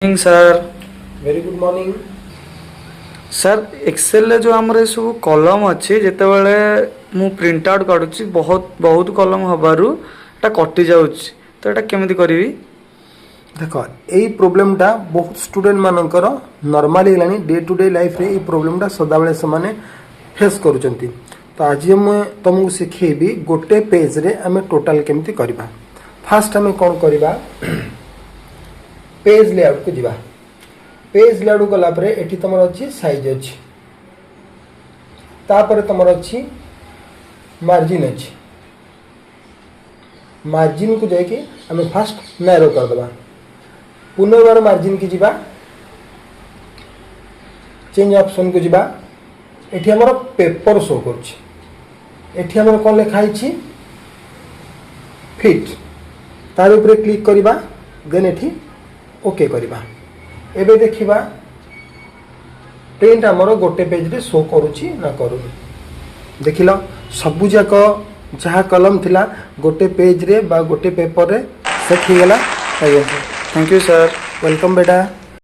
Morning sir. Very good morning. Sir Excel जो आमर सब कलम अच्छी जितेबाला मु प्रिंट आउट काढ़ुची बहुत बहुत कलम हबारू कटि जाउची तो एटा केमिति करिवि। देख यही प्रोब्लेमटा बहुत स्टूडेंट मानकर नॉर्मली है डे टू डे लाइफ रे ये प्रोब्लेमटा सदाबले से फेस करुँच। तो आज मुझे तुमको शिखेबी गोटे पेज रे आम टोटाल केमती करवा। फास्ट आम कौन करवा पेज लेआउट को जीवा। पेज लेआउट गलापर एटी तुम अच्छी साइज अच्छी तापर तुम अच्छी मार्जिन अच्छी मार्जिन को जाकि आम फास्ट नैरो करदे। पुनर्बार मार्जिन की जीवा चेंज ऑप्शन को जीवा। एठी हमर पेपर शो कर कौन लिखाई फिट तार उपरे क्लिक करवा देन एठी ओके करवा। एबे देखिबा प्रिंट हमर गोटे पेज रे शो करूची ना करूनी। देखिल सबु जाक जहाँ कलम थिला गोटे पेज रे बा गोटे पेपर रे सेट हो गला। Thank you sir. वेलकम बेटा।